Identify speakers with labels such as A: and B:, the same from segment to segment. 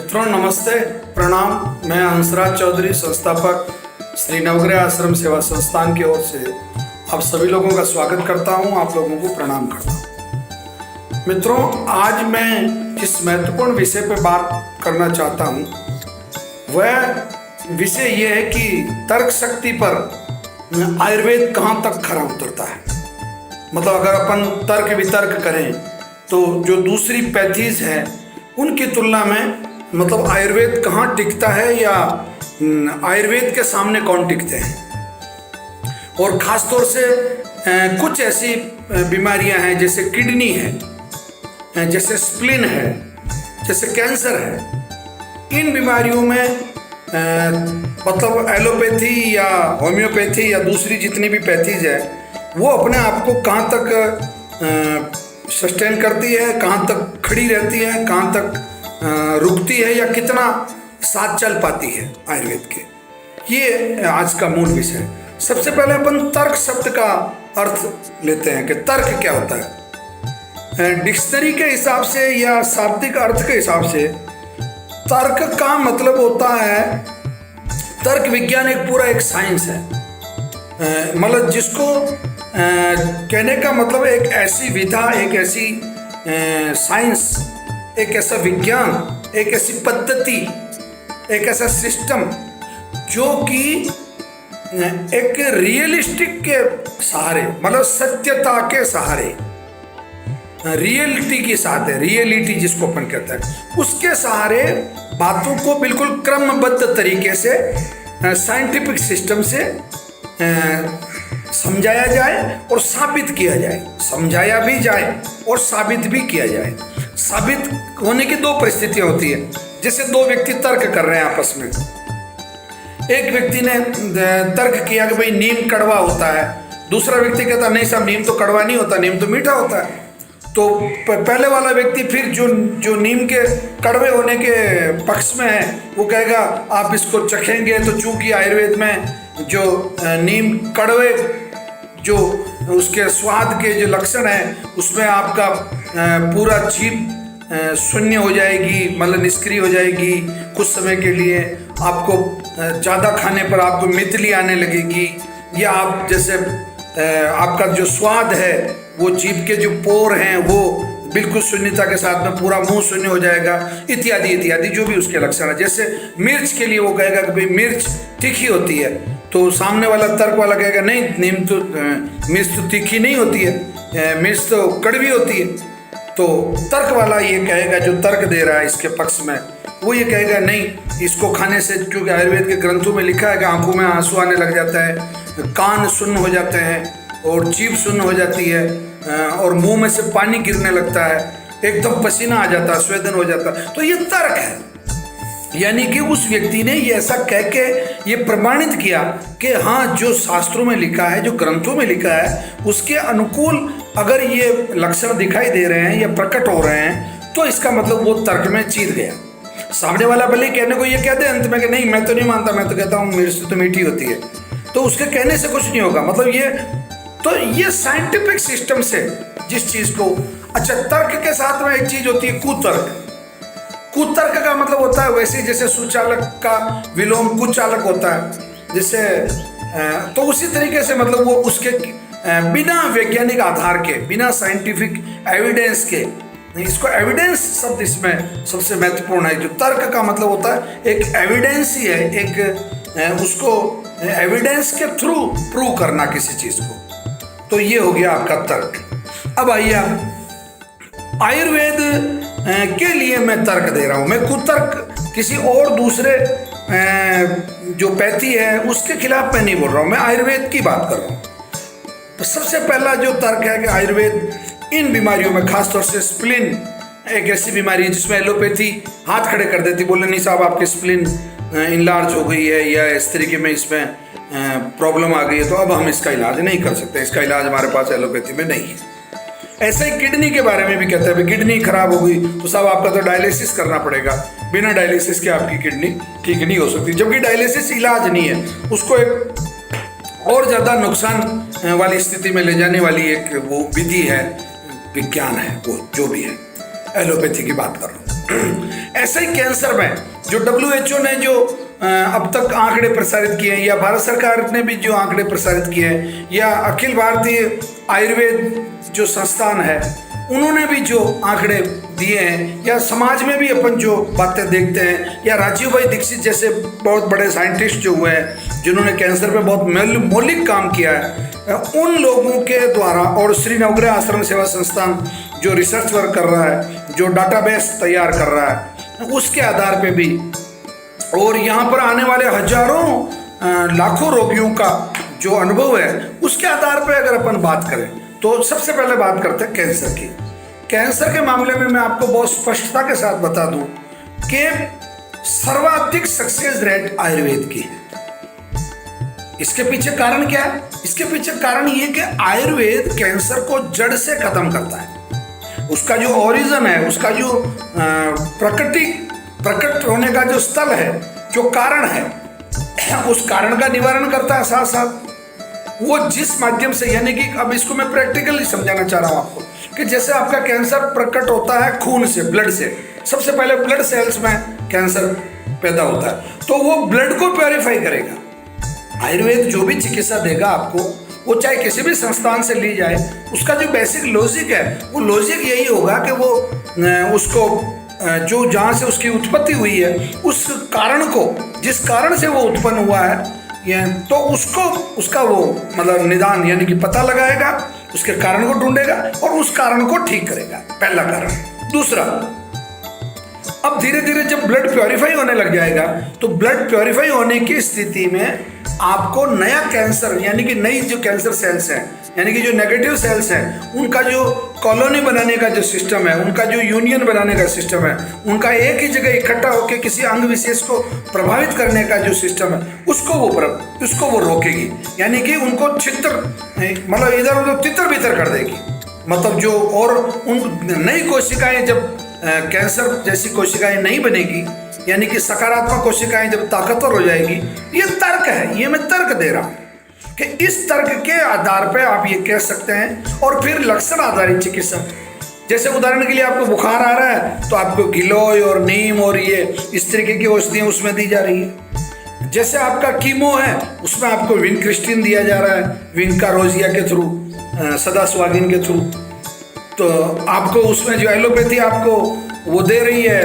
A: मित्रों नमस्ते, प्रणाम। मैं हंसराज चौधरी, संस्थापक श्री नवग्रह आश्रम सेवा संस्थान की ओर से आप सभी लोगों का स्वागत करता हूं, आप लोगों को प्रणाम करता हूं। मित्रों, आज मैं जिस महत्वपूर्ण विषय पर बात करना चाहता हूं वह विषय यह है कि तर्क शक्ति पर आयुर्वेद कहाँ तक खरा उतरता है। मतलब अगर अपन तर्क वितर्क करें तो जो दूसरी पैथीज है उनकी तुलना में मतलब आयुर्वेद कहाँ टिकता है या आयुर्वेद के सामने कौन टिकते हैं। और ख़ास तौर से कुछ ऐसी बीमारियां हैं जैसे किडनी है, जैसे स्प्लीन है, जैसे कैंसर है। इन बीमारियों में मतलब एलोपैथी या होम्योपैथी या दूसरी जितनी भी पैथीज है वो अपने आप को कहाँ तक सस्टेन करती है, कहाँ तक खड़ी रहती है, कहाँ तक रुकती है या कितना साथ चल पाती है आयुर्वेद के। ये आज का मूल विषय है। सबसे पहले अपन तर्क शब्द का अर्थ लेते हैं कि तर्क क्या होता है। डिक्शनरी के हिसाब से या शाब्दिक अर्थ के हिसाब से तर्क का मतलब होता है, तर्क विज्ञान एक पूरा एक साइंस है। मतलब जिसको कहने का मतलब एक ऐसी विधा, एक ऐसी साइंस, एक ऐसा विज्ञान, एक ऐसी पद्धति, एक ऐसा सिस्टम जो कि एक रियलिस्टिक के सहारे, मतलब सत्यता के सहारे, रियलिटी के साथ है, रियलिटी जिसको अपन कहते हैं, उसके सहारे बातों को बिल्कुल क्रमबद्ध तरीके से साइंटिफिक सिस्टम से समझाया जाए और साबित किया जाए। समझाया भी जाए और साबित भी किया जाए। साबित होने की दो परिस्थितियां होती है। जैसे दो व्यक्ति तर्क कर रहे हैं आपस में। एक व्यक्ति ने तर्क किया कि भाई नीम कड़वा होता है, दूसरा व्यक्ति कहता नहीं साहब नीम तो कड़वा नहीं होता, नीम तो मीठा होता है। तो पहले वाला व्यक्ति फिर जो नीम के कड़वे होने के पक्ष में है वो कहेगा आप इसको चखेंगे तो चूंकि आयुर्वेद में जो नीम कड़वे जो उसके स्वाद के जो लक्षण है उसमें आपका पूरा जीभ शून्य हो जाएगी, मतलब निष्क्रिय हो जाएगी कुछ समय के लिए। आपको ज़्यादा खाने पर आपको मितली आने लगेगी, या आप जैसे आपका जो स्वाद है वो जीभ के जो पोर हैं वो बिल्कुल शून्यता के साथ में पूरा मुंह शून्य हो जाएगा, इत्यादि इत्यादि जो भी उसके लक्षण है। जैसे मिर्च के लिए वो कहेगा कि भाई मिर्च तीखी होती है, तो सामने वाला तर्क वाला कहेगा नहीं नीम तो मिर्च तो तीखी नहीं होती है, मिर्च तो कड़वी होती है। तो तर्क वाला ये कहेगा, जो तर्क दे रहा है इसके पक्ष में, वो ये कहेगा नहीं इसको खाने से, क्योंकि आयुर्वेद के ग्रंथों में लिखा है कि आंखों में आंसू आने लग जाता है, कान सुन्न हो जाते हैं और जीभ सुन्न हो जाती है और मुंह में से पानी गिरने लगता है, एकदम पसीना आ जाता है, स्वेदन हो जाता है। तो ये तर्क है। यानी कि उस व्यक्ति ने ये ऐसा कह के ये प्रमाणित किया कि हाँ जो शास्त्रों में लिखा है, जो ग्रंथों में लिखा है उसके अनुकूल अगर ये लक्षण दिखाई दे रहे हैं या प्रकट हो रहे हैं तो इसका मतलब वो तर्क में जीत गया। सामने वाला भले कहने को ये कह दे अंत में कि नहीं मैं तो नहीं मानता, मैं तो कहता हूँ मिर्च तो मीठी होती है, तो उसके कहने से कुछ नहीं होगा। मतलब ये साइंटिफिक सिस्टम से जिस चीज को, अच्छा तर्क के साथ में एक चीज होती है कुतर्क। कुतर्क का मतलब होता है वैसे जैसे सुचालक का विलोम कुचालक होता है, जैसे तो उसी तरीके से मतलब वो उसके बिना वैज्ञानिक आधार के, बिना साइंटिफिक एविडेंस के, इसको एविडेंस शब्द इसमें सबसे महत्वपूर्ण है। जो तर्क का मतलब होता है एक एविडेंस ही है, एक उसको एविडेंस के थ्रू प्रूव करना किसी चीज को। तो ये हो गया आपका तर्क। अब आइए आयुर्वेद के लिए मैं तर्क दे रहा हूं, मैं कुतर्क किसी और दूसरे जो पैथी है उसके खिलाफ मैं नहीं बोल रहा हूं, मैं आयुर्वेद की बात कर रहा हूं। तो सबसे पहला जो तर्क है कि आयुर्वेद इन बीमारियों में, खासतौर से स्प्लीन एक ऐसी बीमारी है जिसमें एलोपैथी हाथ खड़े कर देती, बोले नहीं साहब आपकी स्प्लीन इनलार्ज हो गई है या इस तरीके में इसमें प्रॉब्लम आ गई है तो अब हम इसका इलाज नहीं कर सकते, इसका इलाज हमारे पास एलोपैथी में नहीं है। ऐसे ही किडनी के बारे में भी कहते हैं किडनी खराब हो गई तो साहब आपका तो डायलिसिस करना पड़ेगा, बिना डायलिसिस के आपकी किडनी ठीक नहीं हो सकती, जबकि डायलिसिस इलाज नहीं है, उसको एक और ज़्यादा नुकसान वाली स्थिति में ले जाने वाली एक वो विधि है, विज्ञान है, वो जो भी है। एलोपैथी की बात कर रहा हूँ। ऐसे ही कैंसर में जो WHO ने जो अब तक आंकड़े प्रसारित किए हैं, या भारत सरकार ने भी जो आंकड़े प्रसारित किए हैं, या अखिल भारतीय आयुर्वेद जो संस्थान है उन्होंने भी जो आंकड़े दिए हैं, या समाज में भी अपन जो बातें देखते हैं, या राजीव भाई दीक्षित जैसे बहुत बड़े साइंटिस्ट जो हुए हैं जिन्होंने कैंसर पे बहुत मौलिक काम किया है, उन लोगों के द्वारा, और श्री नवग्रह आश्रम सेवा संस्थान जो रिसर्च वर्क कर रहा है, जो डाटाबेस तैयार कर रहा है, उसके आधार पे भी, और यहाँ पर आने वाले हजारों लाखों रोगियों का जो अनुभव है उसके आधार पे अगर अपन बात करें तो सबसे पहले बात करते हैं कैंसर की। कैंसर के मामले में मैं आपको बहुत स्पष्टता के साथ बता दूं कि सर्वाधिक सक्सेस रेट आयुर्वेद की है। इसके पीछे कारण क्या है? इसके पीछे कारण ये कि आयुर्वेद कैंसर को जड़ से खत्म करता है। उसका जो ओरिजिन है, उसका जो प्रकट होने का जो स्थल है, जो कारण है, उस कारण का निवारण करता है। साथ साथ वो जिस माध्यम से, यानी कि अब इसको मैं प्रैक्टिकली समझाना चाह रहा हूं आपको कि जैसे आपका कैंसर प्रकट होता है खून से, ब्लड से, सबसे पहले ब्लड सेल्स में कैंसर पैदा होता है, तो वो ब्लड को प्योरीफाई करेगा। आयुर्वेद जो भी चिकित्सा देगा आपको, वो चाहे किसी भी संस्थान से ली जाए, उसका जो बेसिक लॉजिक है वो लॉजिक यही होगा कि वो उसको जो जहाँ से उसकी उत्पत्ति हुई है, उस कारण को, जिस कारण से वो उत्पन्न हुआ है, तो उसको, उसका वो मतलब निदान यानी कि पता लगाएगा, उसके कारण को ढूंढेगा और उस कारण को ठीक करेगा। पहला कारण। दूसरा, अब धीरे धीरे जब ब्लड प्योरीफाई होने लग जाएगा तो ब्लड प्योरीफाई होने की स्थिति में आपको नया कैंसर, यानी कि नई जो कैंसर सेल्स हैं, यानी कि जो नेगेटिव सेल्स हैं, उनका जो कॉलोनी बनाने का जो सिस्टम है, उनका जो यूनियन बनाने का सिस्टम है, उनका एक ही जगह इकट्ठा होकर किसी अंग विशेष को प्रभावित करने का जो सिस्टम है, उसको वो रोकेगी। यानी कि उनको छितर, मतलब इधर उधर तितर बितर कर देगी। मतलब जो, और उन नई कोशिकाएं जब कैंसर जैसी कोशिकाएं नहीं बनेगी, यानी कि सकारात्मक कोशिकाएं जब ताकतवर हो जाएगी, ये तर्क है, ये मैं तर्क दे रहा हूं कि इस तर्क के आधार पे आप ये कह सकते हैं। और फिर लक्षण आधारित चिकित्सा, जैसे उदाहरण के लिए आपको बुखार आ रहा है तो आपको गिलोय और नीम और ये इस तरीके की औषधियां उसमें दी जा रही है। जैसे आपका कीमो है, उसमें आपको विनक्रिस्टिन दिया जा रहा है, विनका रोजिया के थ्रू, सदास्वागिन के थ्रू। तो आपको उसमें जो एलोपैथी आपको वो दे रही है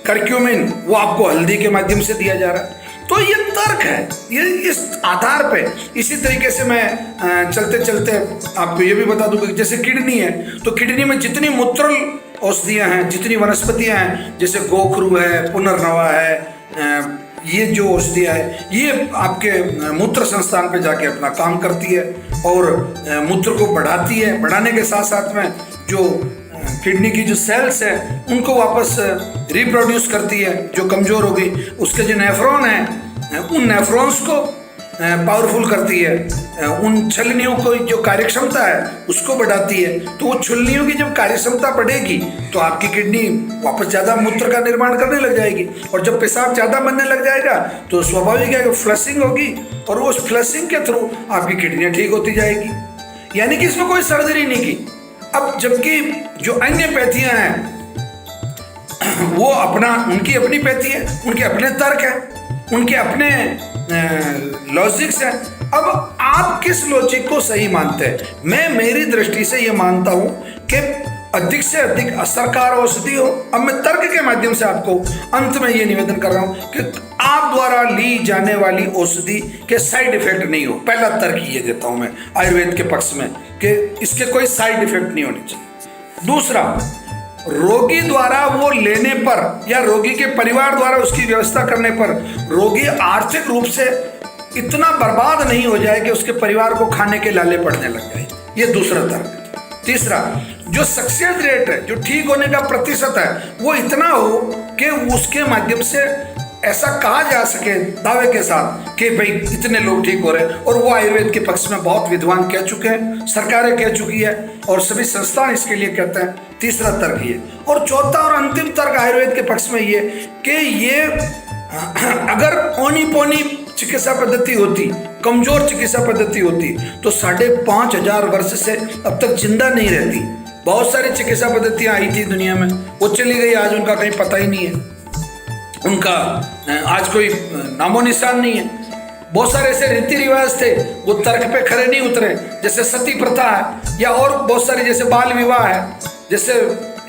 A: करक्यूमिन, वो आपको हल्दी के माध्यम से दिया जा रहा है। तो ये तर्क है, ये इस आधार पे। इसी तरीके से मैं चलते चलते आपको ये भी बता दूं कि जैसे किडनी है, तो किडनी में जितनी मूत्रल औषधियां हैं, जितनी वनस्पतियां हैं, जैसे गोखरू है, पुनर्नवा है, ये जो औषधियां है, ये आपके मूत्र संस्थान पे जाके अपना काम करती है और मूत्र को बढ़ाती है। बढ़ाने के साथ साथ में जो किडनी की जो सेल्स है उनको वापस रिप्रोड्यूस करती है, जो कमजोर हो गई। उसके जो नेफ्रॉन है, उन नेफ्रॉन्स को पावरफुल करती है, उन छलनियों को जो कार्यक्षमता है उसको बढ़ाती है। तो वो छलनियों की जब कार्यक्षमता बढ़ेगी तो आपकी किडनी वापस ज़्यादा मूत्र का निर्माण करने लग जाएगी, और जब पेशाब ज़्यादा बनने लग जाएगा तो स्वाभाविक है कि फ्लशिंग होगी, और वो फ्लशिंग के थ्रू आपकी किडनियाँ ठीक होती जाएगी। यानी कि इसमें कोई सर्जरी नहीं की। अब जबकि जो अन्य पैथियाँ हैं वो अपना, उनकी अपनी पैथी है, उनके अपने तर्क है, उनके अपने लॉजिक्स है। अब आप किस लॉजिक को सही मानते हैं? मैं मेरी दृष्टि से ये मानता हूं कि अधिक से अधिक असरकार औषधि हो। अब मैं तर्क के माध्यम से आपको अंत में ये निवेदन कर रहा हूं कि आप द्वारा ली जाने वाली औषधि के साइड इफेक्ट नहीं हो। पहला तर्क ये देता हूं मैं आयुर्वेद के पक्ष में कि इसके कोई साइड इफेक्ट नहीं होने चाहिए। दूसरा, रोगी द्वारा वो लेने पर या रोगी के परिवार द्वारा उसकी व्यवस्था करने पर रोगी आर्थिक रूप से इतना बर्बाद नहीं हो जाए कि उसके परिवार को खाने के लाले पड़ने लग जाए। ये दूसरा तर्क। तीसरा, जो सक्सेस रेट है, जो ठीक होने का प्रतिशत है, वो इतना हो कि उसके माध्यम से ऐसा कहा जा सके दावे के साथ कि भाई इतने लोग ठीक हो रहे हैं। और वो आयुर्वेद के पक्ष में बहुत विद्वान कह चुके हैं, सरकारें कह चुकी है, और सभी संस्थान इसके लिए कहते हैं। तीसरा तर्क ये। और चौथा और अंतिम तर्क आयुर्वेद के पक्ष में ये कि ये अगर ओनी पोनी चिकित्सा पद्धति होती, कमजोर चिकित्सा पद्धति होती, तो 5,500 वर्ष से अब तक जिंदा नहीं रहती। बहुत सारी चिकित्सा पद्धतियां आई थी दुनिया में, वो चली गई, आज उनका कहीं पता ही नहीं है, उनका आज कोई नामो निशान नहीं है। बहुत सारे ऐसे रीति रिवाज थे वो तर्क पे खरे नहीं उतरे, जैसे सती प्रथा है या और बहुत सारी, जैसे बाल विवाह है, जैसे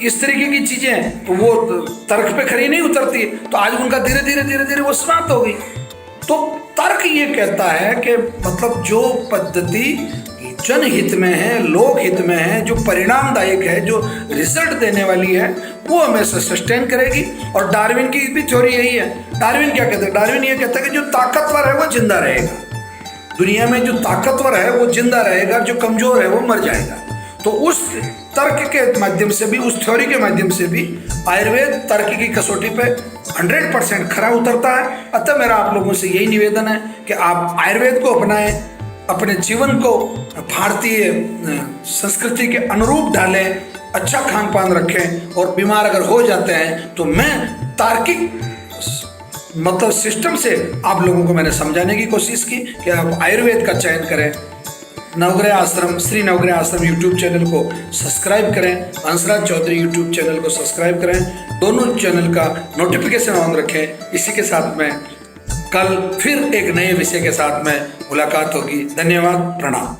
A: इस तरीके की चीजें हैं, तो वो तर्क पे खरी नहीं उतरती, तो आज उनका धीरे धीरे वो समाप्त हो गई। तो तर्क ये कहता है कि मतलब जो पद्धति जनहित में है, लोक हित में है, जो परिणामदायक है, जो रिजल्ट देने वाली है, वो हमेशा सस्टेन करेगी। और डार्विन की भी थ्योरी यही है। डार्विन क्या कहता है? डार्विन ये कहता है कि जो ताकतवर है वो जिंदा रहेगा, दुनिया में जो ताकतवर है वो जिंदा रहेगा, जो कमजोर है वो मर जाएगा। तो उस तर्क के माध्यम से भी, उस थ्योरी के माध्यम से भी आयुर्वेद तर्क की कसौटी पे 100% खरा उतरता है। अतः मेरा आप लोगों से यही निवेदन है कि आप आयुर्वेद को अपनाएं, अपने जीवन को भारतीय संस्कृति के अनुरूप डालें, अच्छा खान पान रखें, और बीमार अगर हो जाते हैं तो मैं तार्किक मतलब सिस्टम से आप लोगों को मैंने समझाने की कोशिश की कि आप आयुर्वेद का चयन करें। नवग्रह आश्रम, श्री नवग्रह आश्रम यूट्यूब चैनल को सब्सक्राइब करें, हंसराज चौधरी यूट्यूब चैनल को सब्सक्राइब करें, दोनों चैनल का नोटिफिकेशन ऑन रखें। इसी के साथ में कल फिर एक नए विषय के साथ में मुलाकात होगी। धन्यवाद, प्रणाम।